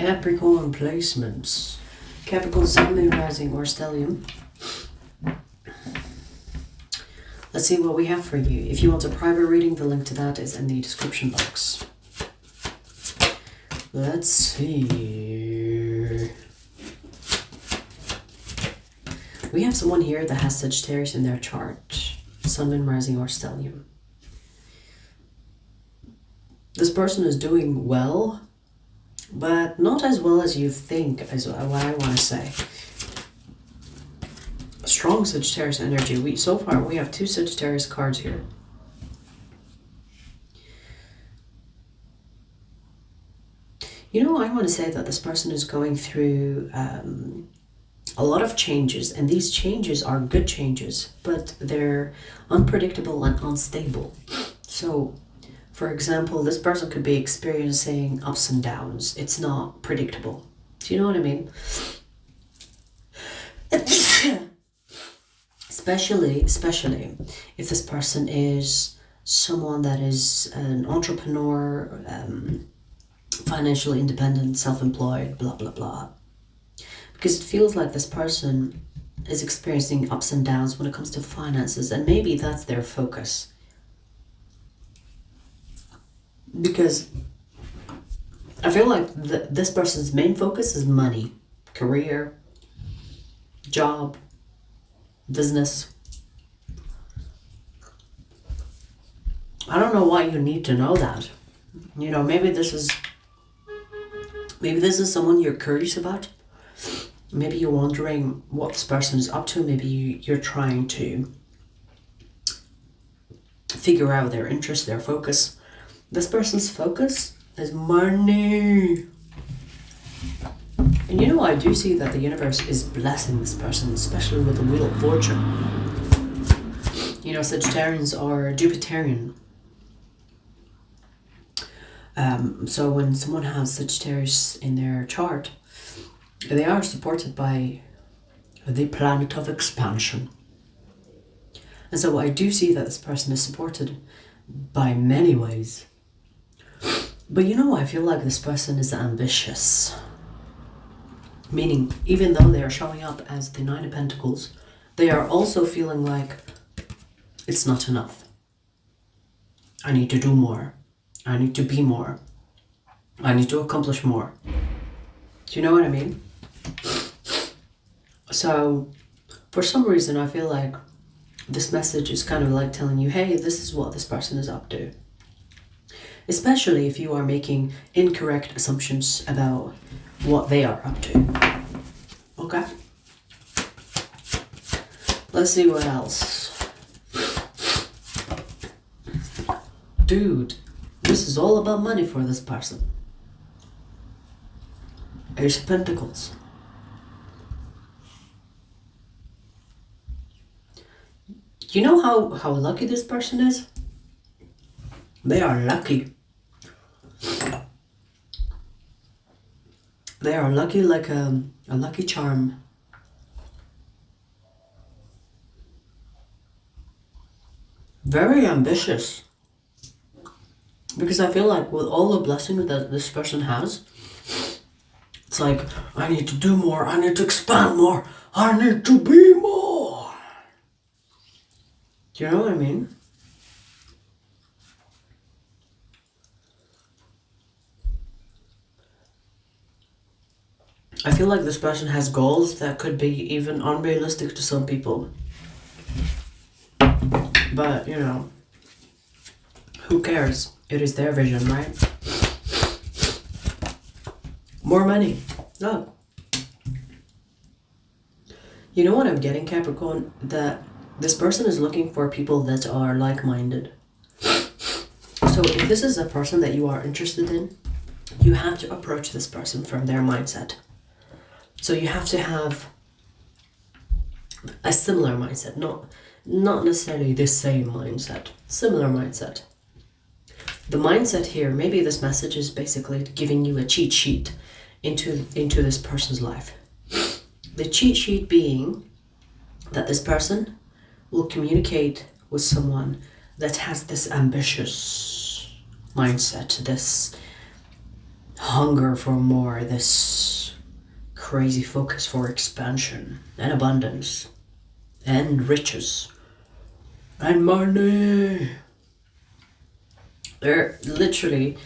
Capricorn placements. Capricorn, Sun, Moon, Rising, or Stellium. Let's see what we have for you. If you want a private reading, the link to that is in the description box. Let's see. We have someone here that has Sagittarius in their chart. Sun, Moon, Rising, or Stellium. This person is doing well, but not as well as you think, is what I want to say. Strong Sagittarius energy. So far we have 2 Sagittarius cards here. You know, I want to say that this person is going through a lot of changes, and these changes are good changes, but they're unpredictable and unstable. So, for example, this person could be experiencing ups and downs. It's not predictable. Do you know what I mean? Especially if this person is someone that is an entrepreneur, financially independent, self-employed, blah, blah, blah. Because it feels like this person is experiencing ups and downs when it comes to finances, and maybe that's their focus. Because I feel like this person's main focus is money, career, job, business. I don't know why you need to know that. You know, maybe this is someone you're curious about. Maybe you're wondering what this person is up to. Maybe you're trying to figure out their interest, their focus. This person's focus is money. And you know, I do see that the universe is blessing this person, especially with the Wheel of Fortune. You know, Sagittarians are Jupiterian. So when someone has Sagittarius in their chart, they are supported by the planet of expansion. And so I do see that this person is supported by many ways. But you know, I feel like this person is ambitious. Meaning, even though they are showing up as the 9 of Pentacles, they are also feeling like it's not enough. I need to do more. I need to be more. I need to accomplish more. Do you know what I mean? So, for some reason, I feel like this message is kind of like telling you, hey, this is what this person is up to. Especially if you are making incorrect assumptions about what they are up to. Okay? Let's see what else. Dude, this is all about money for this person. Ace of Pentacles. You know how lucky this person is? They are lucky. They are lucky like a lucky charm. Very ambitious. Because I feel like with all the blessing that this person has, it's like, I need to do more, I need to expand more, I need to be more. Do you know what I mean? I feel like this person has goals that could be even unrealistic to some people. But, you know, who cares? It is their vision, right? More money. Oh. You know what I'm getting, Capricorn? That this person is looking for people that are like-minded. So if this is a person that you are interested in, you have to approach this person from their mindset. So you have to have a similar mindset, not necessarily the same mindset, similar mindset. The mindset here, maybe this message is basically giving you a cheat sheet into this person's life. The cheat sheet being that this person will communicate with someone that has this ambitious mindset, this hunger for more, this crazy focus for expansion and abundance and riches and money. They're literally,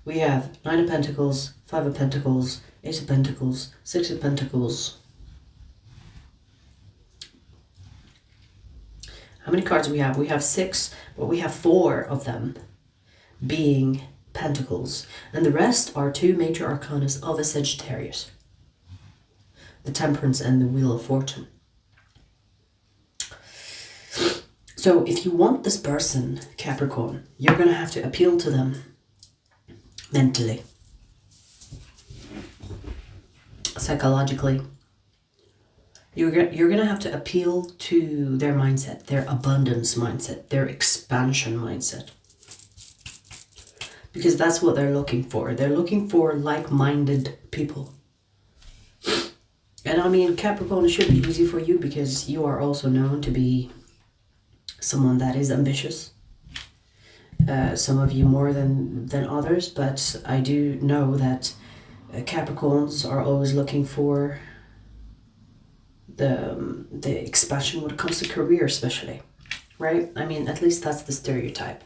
we have 9 of Pentacles, 5 of Pentacles, 8 of Pentacles, 6 of Pentacles. How many cards do we have? We have 6, but we have 4 of them being Pentacles. And the rest are 2 major arcana of a Sagittarius. The Temperance and the Wheel of Fortune. So if you want this person, Capricorn, you're going to have to appeal to them mentally, psychologically. You're going to have to appeal to their mindset, their abundance mindset, their expansion mindset. Because that's what they're looking for. They're looking for like-minded people. And I mean, Capricorn, it should be easy for you because you are also known to be someone that is ambitious. Some of you more than others, but I do know that Capricorns are always looking for the expansion when it comes to career, especially, right? I mean, at least that's the stereotype.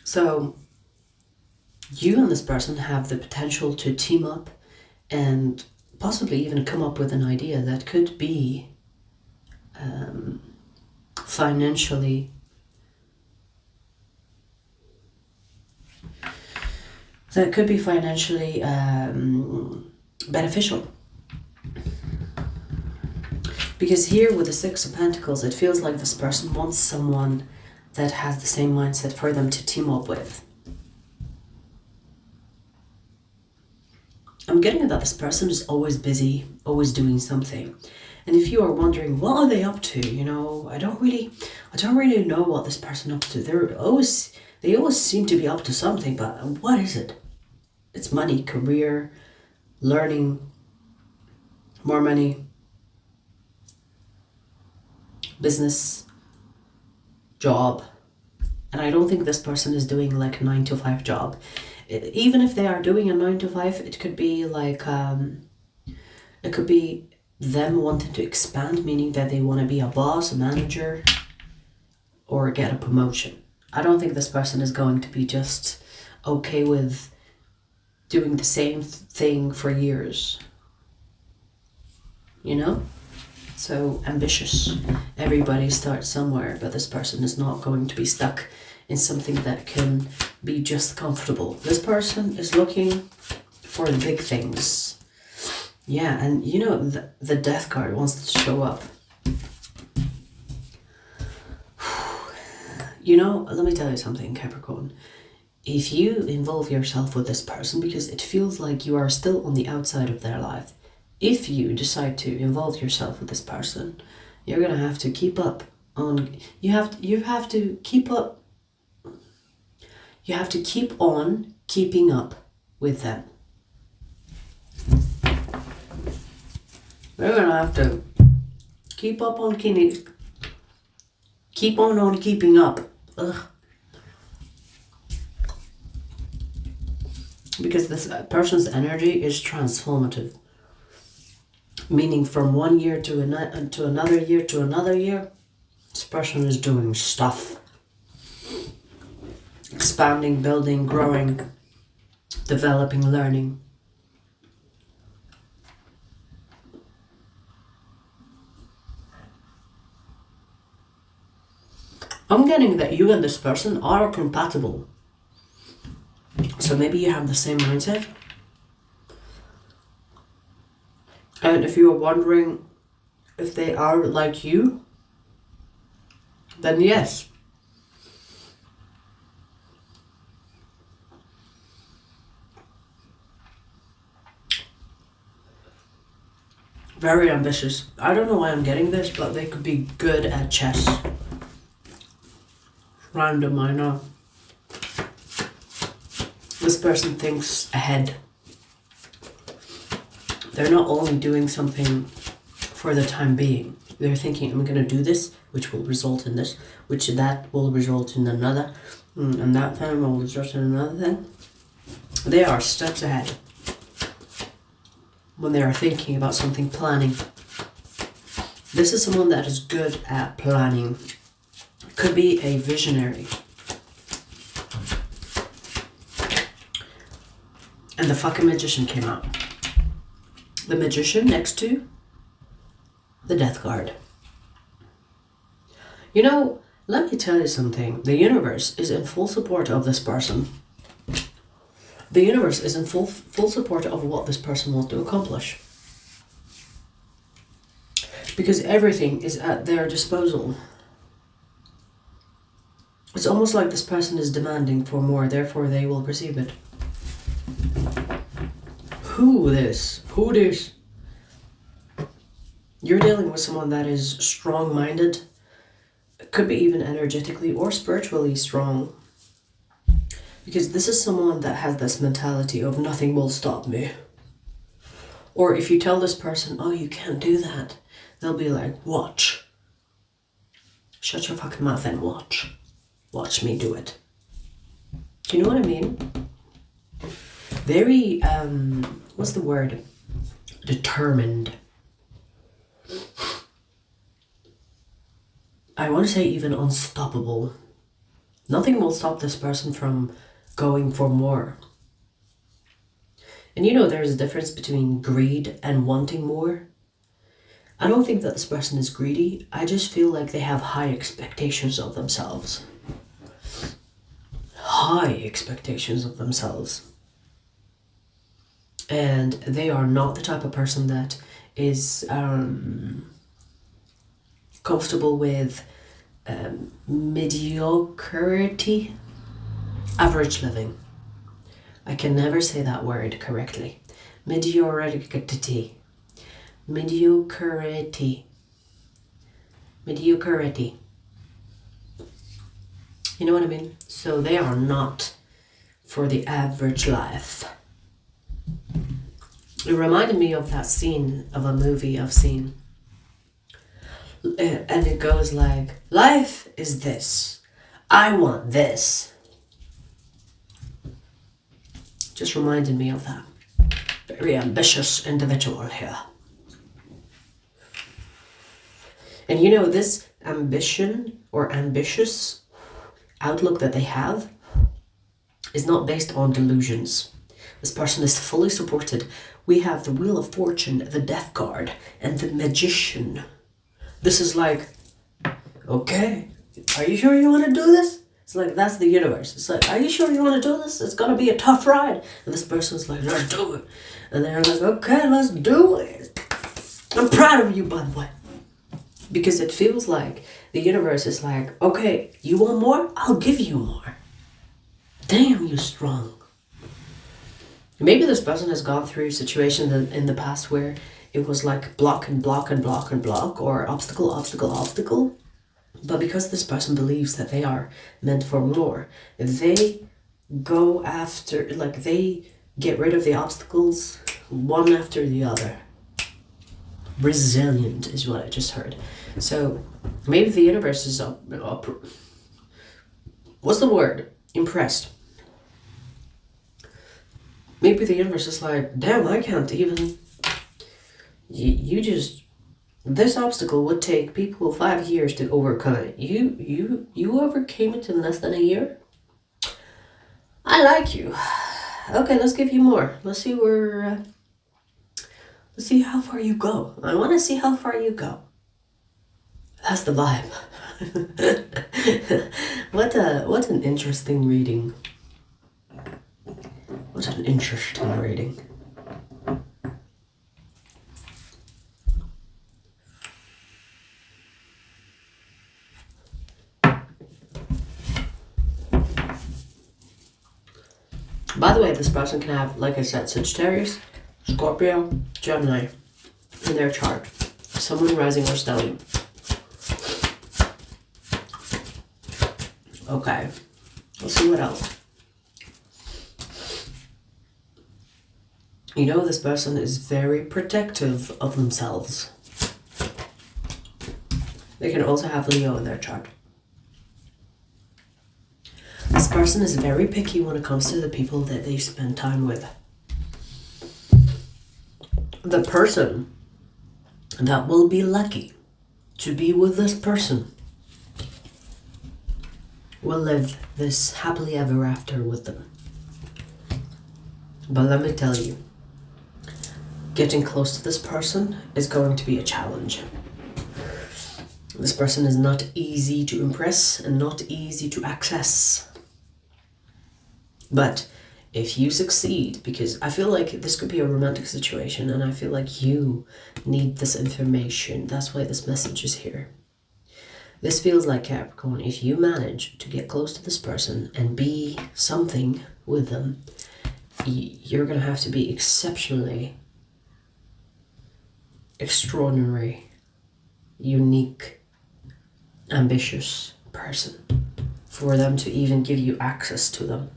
So you and this person have the potential to team up and possibly even come up with an idea that could be financially beneficial. Because here with the 6 of Pentacles, it feels like this person wants someone that has the same mindset for them to team up with. I'm getting that this person is always busy, always doing something. And if you are wondering, what are they up to? You know, I don't really know what this person up to. They always seem to be up to something, but what is it? It's money, career, learning, more money, business, job. And I don't think this person is doing like a 9-to-5 job. Even if they are doing a 9-to-5, it could be like, it could be them wanting to expand, meaning that they want to be a boss, a manager, or get a promotion. I don't think this person is going to be just okay with doing the same thing for years. You know? So ambitious. Everybody starts somewhere, but this person is not going to be stuck in something that can be just comfortable. This person is looking for the big things. Yeah, and you know, the Death card wants to show up. You know, let me tell you something, Capricorn. If you involve yourself with this person, because it feels like you are still on the outside of their life, if you decide to involve yourself with this person, you're gonna have to keep up on. You have to keep up. You have to keep on keeping up with them. We're gonna have to keep up on keeping up. Ugh. Because this person's energy is transformative. Meaning from one year to another year to another year, this person is doing stuff. Expanding, building, growing, developing, learning. I'm getting that you and this person are compatible. So maybe you have the same mindset. And if you are wondering if they are like you, then yes. Very ambitious. I don't know why I'm getting this, but they could be good at chess. Random, I know. This person thinks ahead. They're not only doing something for the time being. They're thinking, I'm going to do this, which will result in this, which that will result in another. And that time I was just in another thing. They are steps ahead when they are thinking about something, planning. This is someone that is good at planning. Could be a visionary. And the fucking Magician came out. The Magician next to the Death card. You know, let me tell you something. The universe is in full support of this person. The universe is in full support of what this person wants to accomplish. Because everything is at their disposal. It's almost like this person is demanding for more, therefore they will receive it. Who this? You're dealing with someone that is strong-minded. Could be even energetically or spiritually strong. Because this is someone that has this mentality of nothing will stop me. Or if you tell this person, oh, you can't do that, they'll be like, watch. Shut your fucking mouth and watch. Watch me do it. Do you know what I mean? Very, what's the word? Determined. I want to say even unstoppable. Nothing will stop this person from going for more. And you know there's a difference between greed and wanting more. I don't think that this person is greedy. I just feel like they have high expectations of themselves. High expectations of themselves. And they are not the type of person that is comfortable with mediocrity, average living. I can never say that word correctly. Mediocrity. You know what I mean? So they are not for the average life. It reminded me of that scene of a movie I've seen. And it goes like, life is this. I want this. Just reminded me of that. Very ambitious individual here. And you know, this ambition or ambitious outlook that they have is not based on delusions. This person is fully supported. We have the Wheel of Fortune, the Death card, and the Magician. This is like, okay, are you sure you want to do this? It's like, that's the universe. It's like, are you sure you want to do this? It's going to be a tough ride. And this person's like, let's do it. And they're like, okay, let's do it. I'm proud of you, by the way. Because it feels like the universe is like, okay, you want more? I'll give you more. Damn, you're strong. Maybe this person has gone through a situation in the past where it was like block and block and block and block, or obstacle, obstacle, obstacle. But because this person believes that they are meant for more, they go after, like they get rid of the obstacles one after the other. Resilient is what I just heard. So maybe the universe is what's the word? Impressed. Maybe the universe is like, damn, I can't even. You just, this obstacle would take people 5 years to overcome it. You overcame it in less than a year? I like you. Okay, let's give you more. Let's see let's see how far you go. I want to see how far you go. That's the vibe. What an interesting reading. What an interesting reading. By the way, this person can have, like I said, Sagittarius, Scorpio, Gemini in their chart. Someone rising or stellium. Okay, let's see what else. You know, this person is very protective of themselves. They can also have Leo in their chart. This person is very picky when it comes to the people that they spend time with. The person that will be lucky to be with this person will live this happily ever after with them. But let me tell you, getting close to this person is going to be a challenge. This person is not easy to impress and not easy to access. But if you succeed, because I feel like this could be a romantic situation and I feel like you need this information. That's why this message is here. This feels like, Capricorn, if you manage to get close to this person and be something with them, you're going to have to be exceptionally, extraordinary, unique, ambitious person for them to even give you access to them.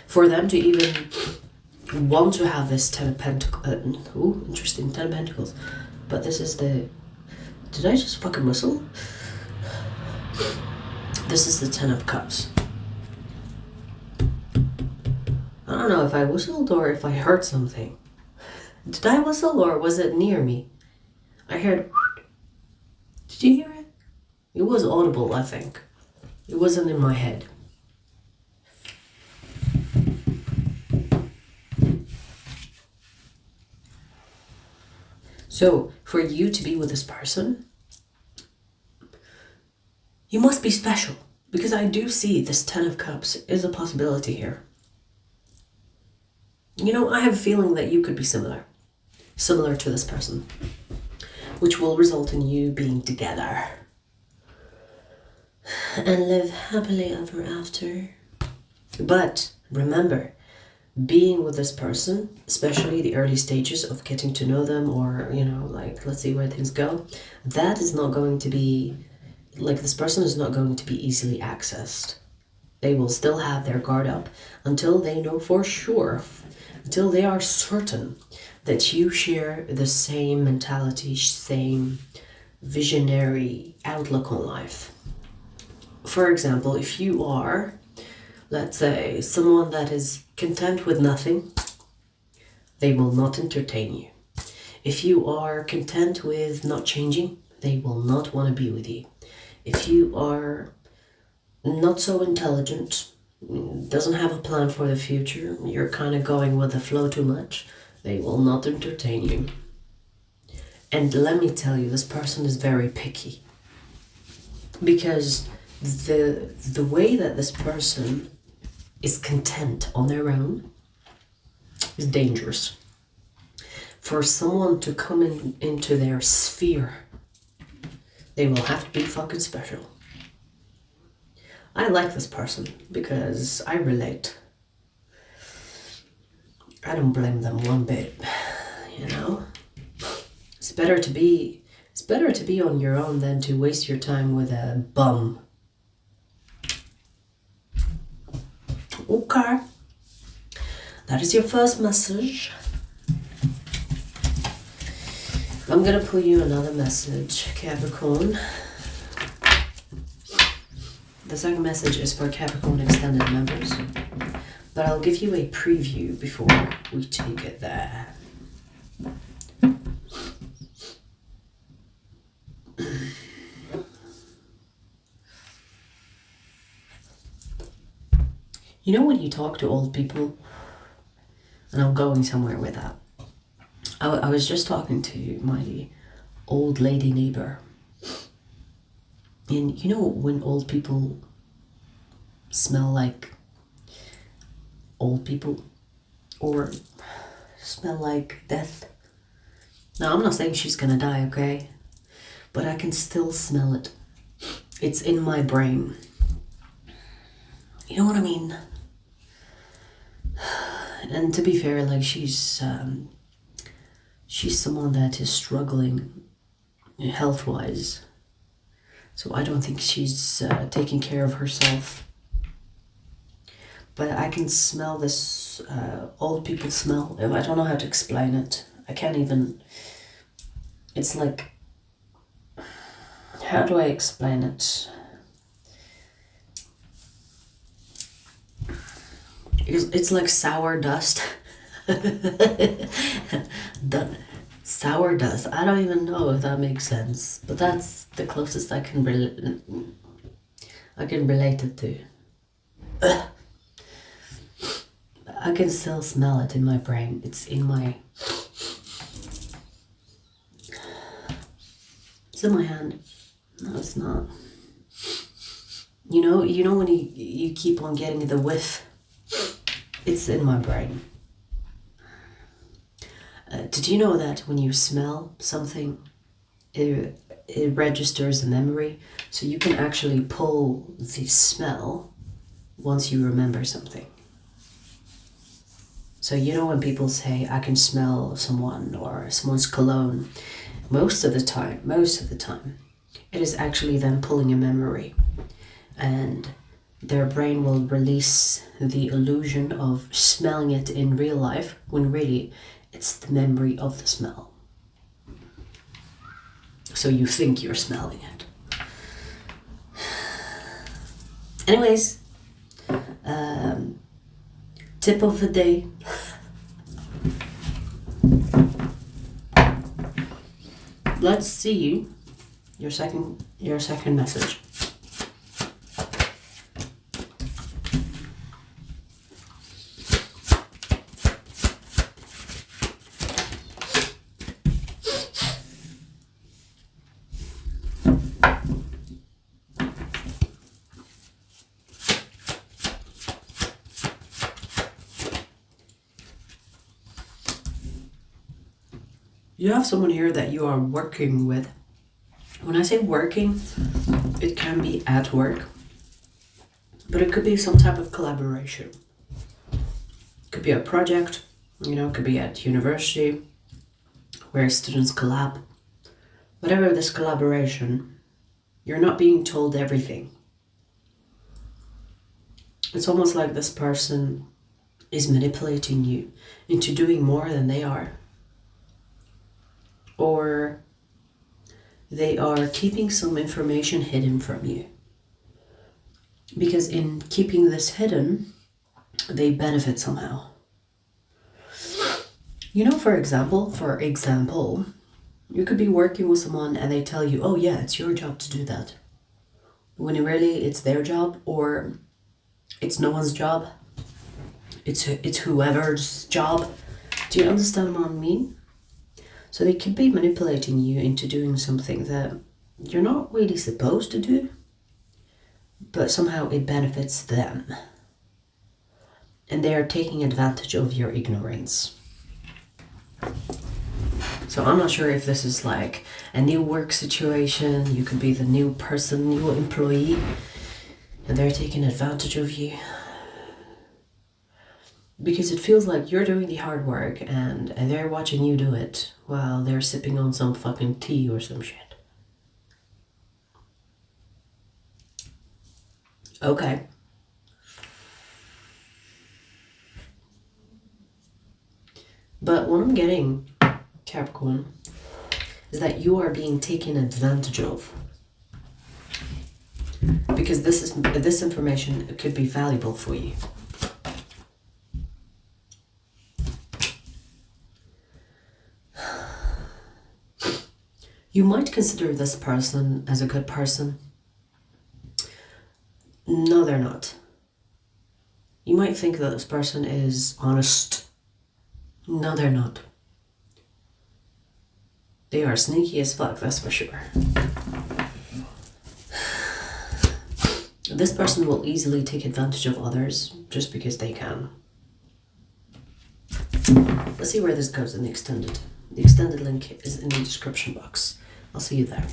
For them to even want to have this 10 of Pentacles. Interesting, 10 of Pentacles. But this is the... Did I just fucking whistle? This is the 10 of Cups. I don't know if I whistled or if I heard something. Did I whistle or was it near me? I heard... Did you hear it? It was audible, I think. It wasn't in my head. So, for you to be with this person, you must be special. Because I do see this 10 of Cups is a possibility here. You know, I have a feeling that you could be similar to this person, which will result in you being together and live happily ever after. But remember, being with this person, especially the early stages of getting to know them, or, you know, like, let's see where things go, that is not going to be, like, this person is not going to be easily accessed. They will still have their guard up until they know for sure, until they are certain that you share the same mentality, same visionary outlook on life. For example, if you are, let's say, someone that is content with nothing, they will not entertain you. If you are content with not changing, they will not want to be with you. If you are not so intelligent, doesn't have a plan for the future, you're kind of going with the flow too much, they will not entertain you. And let me tell you, this person is very picky. Because the way that this person is content on their own is dangerous. For someone to come into their sphere, they will have to be fucking special. I like this person because I relate. I don't blame them one bit, you know? It's better to be on your own than to waste your time with a bum. Okay. That is your first message. I'm gonna pull you another message, Capricorn. The second message is for Capricorn extended members, but I'll give you a preview before we take it there. You know when you talk to old people, and I'm going somewhere with that. I was just talking to my old lady neighbor. And you know when old people smell like old people? Or smell like death? Now, I'm not saying she's gonna die, okay? But I can still smell it. It's in my brain. You know what I mean? And to be fair, like, she's someone that is struggling health-wise. So I don't think she's taking care of herself. But I can smell this old people smell. I don't know how to explain it. I can't even... It's like... How do I explain it? It's like sour dust. Sour dust. I don't even know if that makes sense, but that's the closest I can relate it to. I can still smell it in my brain. It's in my hand. No, it's not. You know when you keep on getting the whiff? It's in my brain. Did you know that when you smell something, it registers a memory? So you can actually pull the smell once you remember something. So when people say, I can smell someone or someone's cologne, most of the time, it is actually them pulling a memory. And their brain will release the illusion of smelling it in real life, when really it's the memory of the smell. So you think you're smelling it. Anyways, tip of the day. Let's see your second message. You have someone here that you are working with. When I say working, it can be at work, but it could be some type of collaboration. It could be a project, it could be at university, where students collab. Whatever this collaboration, you're not being told everything. It's almost like this person is manipulating you into doing more than they are. Or they are keeping some information hidden from you. Because in keeping this hidden, they benefit somehow. For example, you could be working with someone and they tell you, oh yeah, it's your job to do that. When really it's their job, or it's no one's job. It's whoever's job. Do you understand what I mean? So they could be manipulating you into doing something that you're not really supposed to do, but somehow it benefits them. And they are taking advantage of your ignorance. So I'm not sure if this is like a new work situation. You could be the new person, new employee, and they're taking advantage of you. Because it feels like you're doing the hard work and they're watching you do it while they're sipping on some fucking tea or some shit. Okay. But what I'm getting, Capricorn, is that you are being taken advantage of. Because this information could be valuable for you. You might consider this person as a good person. No, they're not. You might think that this person is honest. No, they're not. They are sneaky as fuck, that's for sure. This person will easily take advantage of others just because they can. Let's see where this goes in the extended. The extended link is in the description box. I'll see you there.